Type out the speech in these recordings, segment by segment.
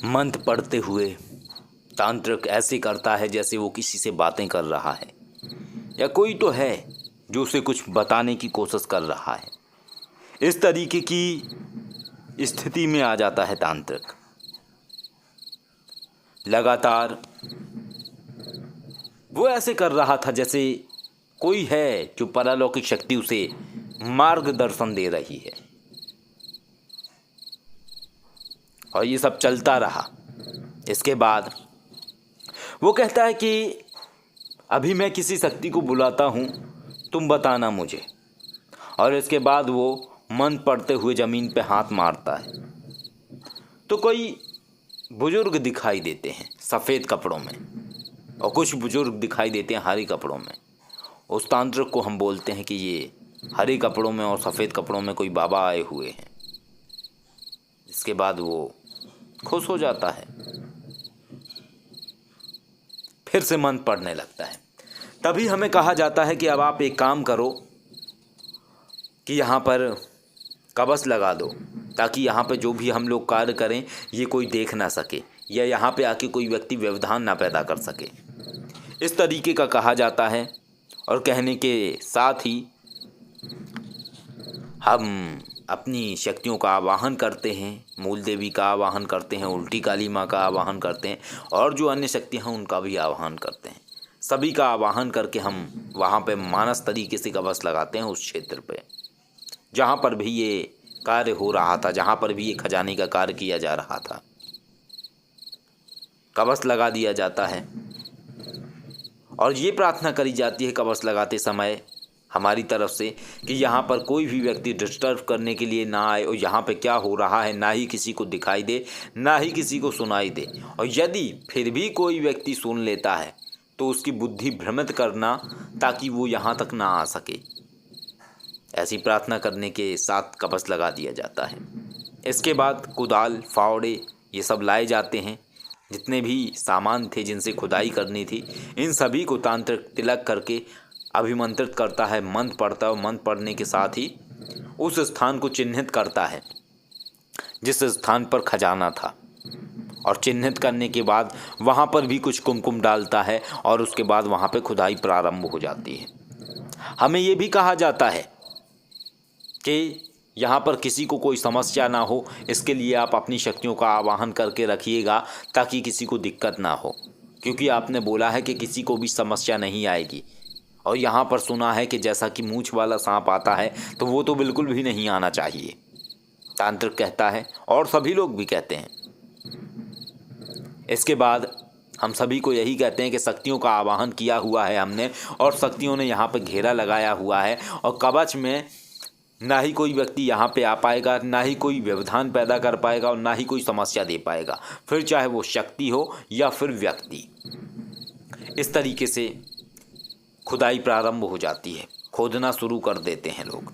मंत्र पढ़ते हुए तांत्रिक ऐसे करता है जैसे वो किसी से बातें कर रहा है या कोई तो है जो उसे कुछ बताने की कोशिश कर रहा है। इस तरीके की स्थिति में आ जाता है तांत्रिक। लगातार वो ऐसे कर रहा था जैसे कोई है जो परलौकिक शक्ति उसे मार्गदर्शन दे रही है। और ये सब चलता रहा। इसके बाद वो कहता है कि अभी मैं किसी शक्ति को बुलाता हूँ, तुम बताना मुझे। और इसके बाद वो मंत्र पढ़ते हुए ज़मीन पे हाथ मारता है तो कोई बुजुर्ग दिखाई देते हैं सफ़ेद कपड़ों में और कुछ बुजुर्ग दिखाई देते हैं हरे कपड़ों में। उस तांत्रिक को हम बोलते हैं कि ये हरे कपड़ों में और सफ़ेद कपड़ों में कोई बाबा आए हुए हैं। इसके बाद वो खुश हो जाता है, फिर से मंत्र पढ़ने लगता है। तभी हमें कहा जाता है कि अब आप एक काम करो कि यहाँ पर कवच लगा दो ताकि यहाँ पे जो भी हम लोग कार्य करें ये कोई देख ना सके या यहाँ पे आके कोई व्यक्ति व्यवधान ना पैदा कर सके। इस तरीके का कहा जाता है। और कहने के साथ ही हम अपनी शक्तियों का आवाहन करते हैं, मूल देवी का आवाहन करते हैं, उल्टी काली माँ का आवाहन करते हैं और जो अन्य शक्तियाँ हैं उनका भी आवाहन करते हैं। सभी का आवाहन करके हम वहाँ पे मानस तरीके से कवच लगाते हैं उस क्षेत्र पे जहाँ पर भी ये कार्य हो रहा था, जहाँ पर भी ये खजाने का कार्य किया जा रहा था। कवच लगा दिया जाता है और ये प्रार्थना करी जाती है कवच लगाते समय हमारी तरफ से कि यहाँ पर कोई भी व्यक्ति डिस्टर्ब करने के लिए ना आए और यहाँ पे क्या हो रहा है ना ही किसी को दिखाई दे ना ही किसी को सुनाई दे। और यदि फिर भी कोई व्यक्ति सुन लेता है तो उसकी बुद्धि भ्रमित करना ताकि वो यहाँ तक ना आ सके। ऐसी प्रार्थना करने के साथ कवच लगा दिया जाता है। इसके बाद कुदाल फावड़े ये सब लाए जाते हैं। जितने भी सामान थे जिनसे खुदाई करनी थी इन सभी को तांत्रिक तिलक करके अभिमंत्रित करता है। मंत्र पढ़ता है और मंत्र पढ़ने के साथ ही उस स्थान को चिन्हित करता है जिस स्थान पर खजाना था। और चिन्हित करने के बाद वहाँ पर भी कुछ कुमकुम डालता है और उसके बाद वहाँ पे खुदाई प्रारंभ हो जाती है। हमें ये भी कहा जाता है कि यहाँ पर किसी को कोई समस्या ना हो, इसके लिए आप अपनी शक्तियों का आवाहन करके रखिएगा ताकि किसी को दिक्कत ना हो, क्योंकि आपने बोला है कि किसी को भी समस्या नहीं आएगी। और यहाँ पर सुना है कि जैसा कि मूंछ वाला सांप आता है तो वो तो बिल्कुल भी नहीं आना चाहिए, तांत्रिक कहता है और सभी लोग भी कहते हैं। इसके बाद हम सभी को यही कहते हैं कि शक्तियों का आवाहन किया हुआ है हमने और शक्तियों ने यहाँ पर घेरा लगाया हुआ है और कवच में ना ही कोई व्यक्ति यहाँ पे आ पाएगा, ना ही कोई व्यवधान पैदा कर पाएगा और ना ही कोई समस्या दे पाएगा, फिर चाहे वो शक्ति हो या फिर व्यक्ति। इस तरीके से खुदाई प्रारंभ हो जाती है, खोदना शुरू कर देते हैं लोग।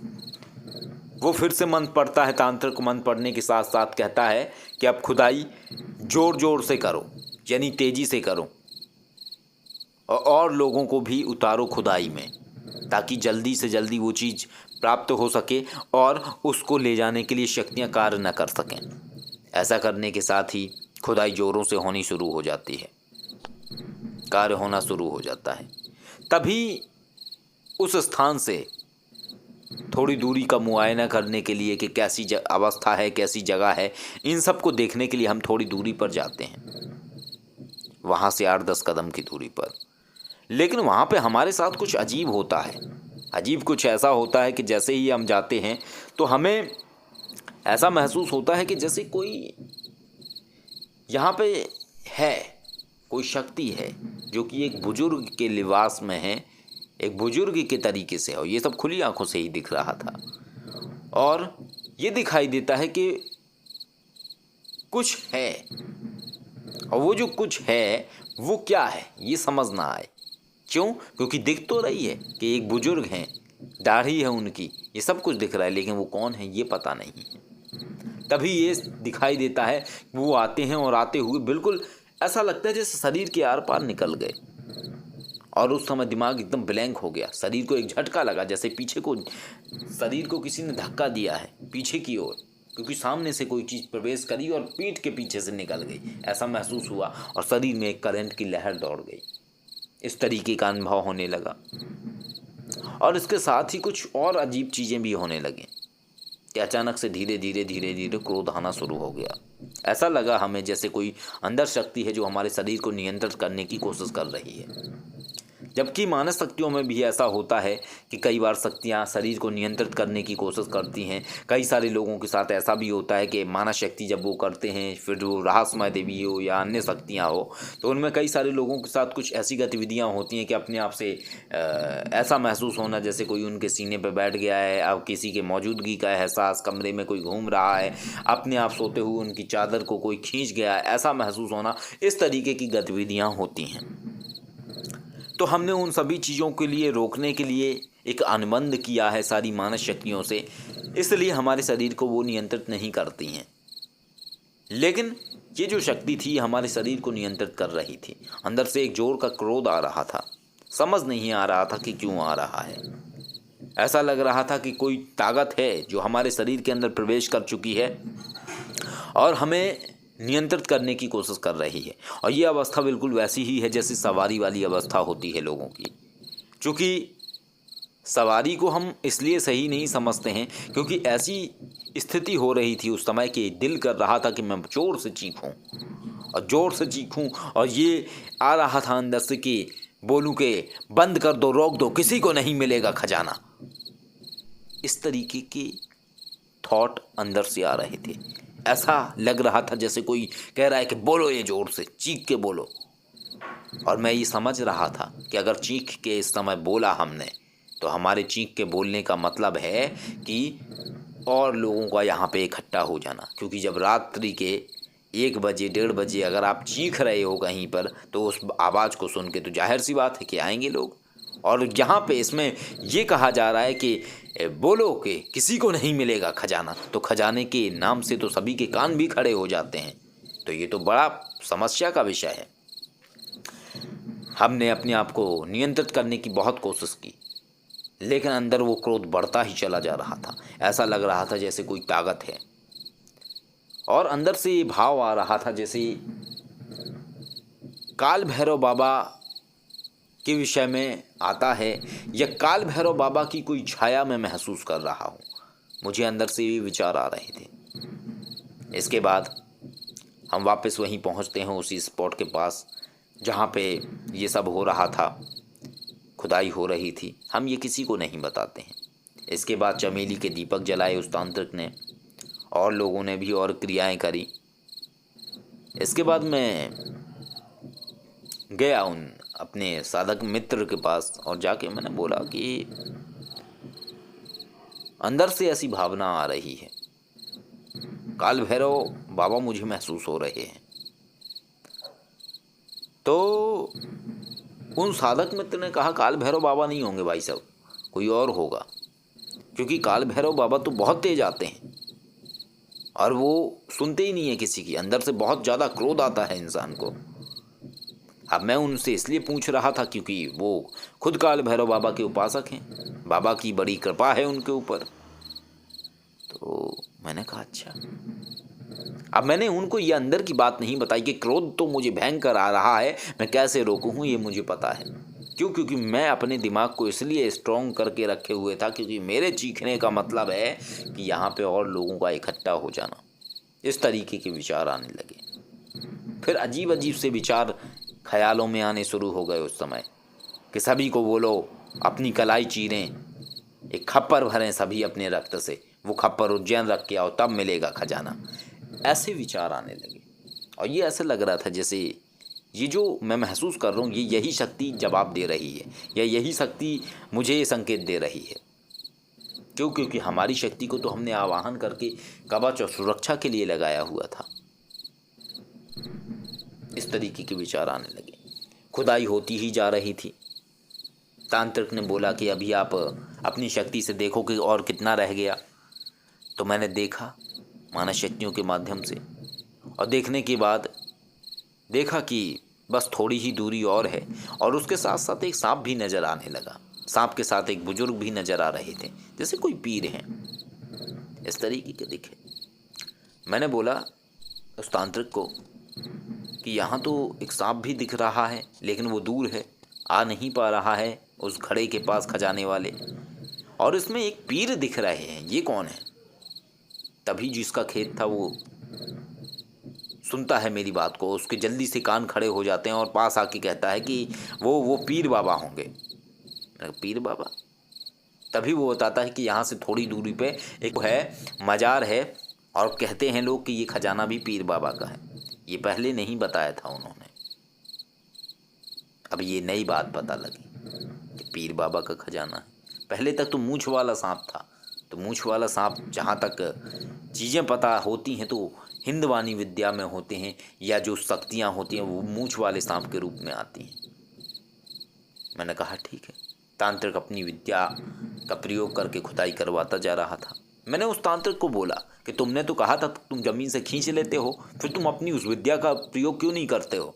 वो फिर से मंत्र पढ़ता है, तांत्रिक मंत्र पढ़ने के साथ साथ कहता है कि अब खुदाई जोर जोर से करो, यानी तेजी से करो और लोगों को भी उतारो खुदाई में ताकि जल्दी से जल्दी वो चीज़ प्राप्त हो सके और उसको ले जाने के लिए शक्तियाँ कार्य न कर सकें। ऐसा करने के साथ ही खुदाई जोरों से होनी शुरू हो जाती है, कार्य होना शुरू हो जाता है। तभी उस स्थान से थोड़ी दूरी का मुआयना करने के लिए कि कैसी अवस्था है, कैसी जगह है, इन सब को देखने के लिए हम थोड़ी दूरी पर जाते हैं, वहाँ से 8-10 कदम की दूरी पर। लेकिन वहाँ पे हमारे साथ कुछ अजीब होता है। अजीब कुछ ऐसा होता है कि जैसे ही हम जाते हैं तो हमें ऐसा महसूस होता है कि जैसे कोई यहाँ पे है, कोई शक्ति है जो कि एक बुजुर्ग के लिबास में है, एक बुजुर्ग के तरीके से। और ये सब खुली आंखों से ही दिख रहा था और ये दिखाई देता है कि कुछ है, और वो जो कुछ है वो क्या है ये समझ ना आए। क्यों? क्योंकि दिख तो रही है कि एक बुजुर्ग हैं, दाढ़ी है उनकी, ये सब कुछ दिख रहा है, लेकिन वो कौन है ये पता नहीं है। तभी ये दिखाई देता है वो आते हैं और आते हुए बिल्कुल ऐसा लगता है जैसे शरीर के आर पार निकल गए और उस समय दिमाग एकदम ब्लैंक हो गया। शरीर को एक झटका लगा, जैसे पीछे को शरीर को किसी ने धक्का दिया है पीछे की ओर, क्योंकि सामने से कोई चीज़ प्रवेश करी और पीठ के पीछे से निकल गई, ऐसा महसूस हुआ और शरीर में एक करंट की लहर दौड़ गई। इस तरीके का अनुभव होने लगा और इसके साथ ही कुछ और अजीब चीज़ें भी होने लगीं कि अचानक से धीरे धीरे क्रोध आना शुरू हो गया। ऐसा लगा हमें जैसे कोई अंदर शक्ति है जो हमारे शरीर को नियंत्रित करने की कोशिश कर रही है। जबकि मानव शक्तियों में भी ऐसा होता है कि कई बार शक्तियाँ शरीर को नियंत्रित करने की कोशिश करती हैं। कई सारे लोगों के साथ ऐसा भी होता है कि मानव शक्ति जब वो करते हैं, फिर वो रहस्यमय देवी हो या अन्य शक्तियाँ हो, तो उनमें कई सारे लोगों के साथ कुछ ऐसी गतिविधियाँ होती हैं कि अपने आप से ऐसा महसूस होना जैसे कोई उनके सीने पर बैठ गया है, अब किसी के मौजूदगी का एहसास, कमरे में कोई घूम रहा है, अपने आप सोते हुए उनकी चादर को कोई खींच गया है, ऐसा महसूस होना, इस तरीके की गतिविधियाँ होती हैं। तो हमने उन सभी चीज़ों के लिए रोकने के लिए एक अनुबंध किया है सारी मानस शक्तियों से, इसलिए हमारे शरीर को वो नियंत्रित नहीं करती हैं। लेकिन ये जो शक्ति थी हमारे शरीर को नियंत्रित कर रही थी। अंदर से एक जोर का क्रोध आ रहा था, समझ नहीं आ रहा था कि क्यों आ रहा है। ऐसा लग रहा था कि कोई ताकत है जो हमारे शरीर के अंदर प्रवेश कर चुकी है और हमें नियंत्रित करने की कोशिश कर रही है। और ये अवस्था बिल्कुल वैसी ही है जैसे सवारी वाली अवस्था होती है लोगों की। क्योंकि सवारी को हम इसलिए सही नहीं समझते हैं क्योंकि ऐसी स्थिति हो रही थी उस समय कि दिल कर रहा था कि मैं जोर से चीखूं और जोर से चीखूं, और ये आ रहा था अंदर से कि बोलूं कि बंद कर दो, रोक दो, किसी को नहीं मिलेगा खजाना। इस तरीके के थॉट अंदर से आ रहे थे। ऐसा लग रहा था जैसे कोई कह रहा है कि बोलो, ये जोर से चीख के बोलो। और मैं ये समझ रहा था कि अगर चीख के इस समय बोला हमने तो हमारे चीख के बोलने का मतलब है कि और लोगों का यहाँ पे इकट्ठा हो जाना। क्योंकि जब रात्रि के 1 बजे 1:30 बजे अगर आप चीख रहे हो कहीं पर तो उस आवाज़ को सुन के तो जाहिर सी बात है कि आएंगे लोग। और यहाँ पे इसमें ये कहा जा रहा है कि बोलो कि किसी को नहीं मिलेगा खजाना, तो खजाने के नाम से तो सभी के कान भी खड़े हो जाते हैं। तो ये तो बड़ा समस्या का विषय है। हमने अपने आप को नियंत्रित करने की बहुत कोशिश की, लेकिन अंदर वो क्रोध बढ़ता ही चला जा रहा था। ऐसा लग रहा था जैसे कोई ताकत है, और अंदर से ये भाव आ रहा था जैसे काल भैरव बाबा के विषय में आता है या काल भैरव बाबा की कोई छाया मैं महसूस कर रहा हूँ। मुझे अंदर से ये विचार आ रहे थे। इसके बाद हम वापस वहीं पहुँचते हैं, उसी स्पॉट के पास जहाँ पे ये सब हो रहा था, खुदाई हो रही थी। हम ये किसी को नहीं बताते हैं। इसके बाद चमेली के दीपक जलाए उस तांत्रिक ने, और लोगों ने भी और क्रियाएं करी। इसके बाद मैं गया उन अपने साधक मित्र के पास और जाके मैंने बोला कि अंदर से ऐसी भावना आ रही है, काल भैरव बाबा मुझे महसूस हो रहे हैं। तो उन साधक मित्र ने कहा काल भैरव बाबा नहीं होंगे भाई साहब, कोई और होगा, क्योंकि काल भैरव बाबा तो बहुत तेज आते हैं और वो सुनते ही नहीं है किसी की। अंदर से बहुत ज़्यादा क्रोध आता है इंसान को। अब मैं उनसे इसलिए पूछ रहा था क्योंकि वो खुद काल भैरव बाबा के उपासक हैं, बाबा की बड़ी कृपा है उनके ऊपर। तो मैंने कहा अच्छा। अब मैंने उनको ये अंदर की बात नहीं बताई कि क्रोध तो मुझे भयंकर आ रहा है, मैं कैसे रोकूं ये मुझे पता है। क्यों? क्योंकि मैं अपने दिमाग को इसलिए स्ट्रॉन्ग करके रखे हुए था क्योंकि मेरे चीखने का मतलब है कि यहाँ पे और लोगों का इकट्ठा हो जाना। इस तरीके के विचार आने लगे। फिर अजीब अजीब से विचार ख्यालों में आने शुरू हो गए उस समय कि सभी को बोलो अपनी कलाई चीरें, एक खप्पर भरें सभी अपने रक्त से, वो खप्पर उज्जैन रख के आओ तब मिलेगा खजाना। ऐसे विचार आने लगे और ये ऐसे लग रहा था जैसे ये जो मैं महसूस कर रहा हूँ ये यही शक्ति जवाब दे रही है या यही शक्ति मुझे ये संकेत दे रही है। क्यों? क्योंकि हमारी शक्ति को तो हमने आवाहन करके कवच और सुरक्षा के लिए लगाया हुआ था। इस तरीके के विचार आने लगे। खुदाई होती ही जा रही थी। तांत्रिक ने बोला कि अभी आप अपनी शक्ति से देखो कि और कितना रह गया। तो मैंने देखा मानस शक्तियों के माध्यम से, और देखने के बाद देखा कि बस थोड़ी ही दूरी और है, और उसके साथ साथ एक सांप भी नजर आने लगा। सांप के साथ एक बुजुर्ग भी नजर आ रहे थे, जैसे कोई पीर हैं, इस तरीके के दिखे। मैंने बोला उस तांत्रिक को कि यहाँ तो एक सांप भी दिख रहा है, लेकिन वो दूर है, आ नहीं पा रहा है उस घड़े के पास खजाने वाले, और इसमें एक पीर दिख रहे हैं, ये कौन है? तभी जिसका खेत था वो सुनता है मेरी बात को, उसके जल्दी से कान खड़े हो जाते हैं और पास आके कहता है कि वो पीर बाबा होंगे। मैंने कहा, पीर बाबा? तभी वो बताता है कि यहाँ से थोड़ी दूरी पे एक है मजार है, और कहते हैं लोग कि ये खजाना भी पीर बाबा का है। ये पहले नहीं बताया था उन्होंने, अब ये नई बात पता लगी कि पीर बाबा का खजाना है। पहले तक तो मूंछ वाला सांप था, तो मूंछ वाला सांप जहाँ तक चीज़ें पता होती हैं तो हिंदवानी विद्या में होते हैं, या जो शक्तियाँ होती हैं वो मूंछ वाले सांप के रूप में आती हैं। मैंने कहा ठीक है। तांत्रिक अपनी विद्या का प्रयोग करके खुदाई करवाता जा रहा था। मैंने उस तांत्रिक को बोला कि तुमने तो कहा था तुम ज़मीन से खींच लेते हो, फिर तुम अपनी उस विद्या का प्रयोग क्यों नहीं करते हो?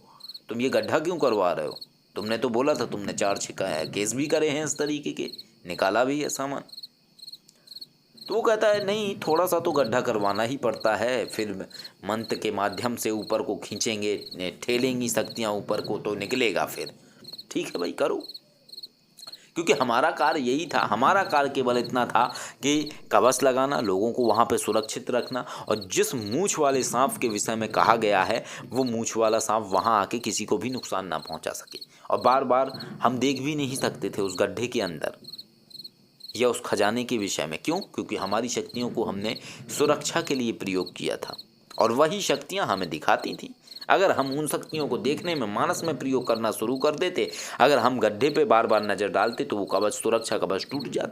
तुम ये गड्ढा क्यों करवा रहे हो? तुमने तो बोला था, तुमने 4 केस भी करे हैं इस तरीके के, निकाला भी है सामान। तो वो कहता है नहीं, थोड़ा सा तो गड्ढा करवाना ही पड़ता है, फिर मंत्र के माध्यम से ऊपर को खींचेंगे, ठेलेंगी शक्तियाँ ऊपर को तो निकलेगा फिर। ठीक है भाई, करो। क्योंकि हमारा कार्य यही था, हमारा कार्य केवल इतना था कि कवच लगाना, लोगों को वहाँ पे सुरक्षित रखना, और जिस मूंछ वाले सांप के विषय में कहा गया है वो मूंछ वाला सांप वहाँ आके किसी को भी नुकसान ना पहुँचा सके। और बार बार हम देख भी नहीं सकते थे उस गड्ढे के अंदर या उस खजाने के विषय में। क्यों? क्योंकि हमारी शक्तियों को हमने सुरक्षा के लिए प्रयोग किया था, और वही शक्तियाँ हमें दिखाती थी। अगर हम उन शक्तियों को देखने में, मानस में प्रयोग करना शुरू कर देते, अगर हम गड्ढे पे बार बार नज़र डालते, तो वो कवच, सुरक्षा कवच टूट जाता।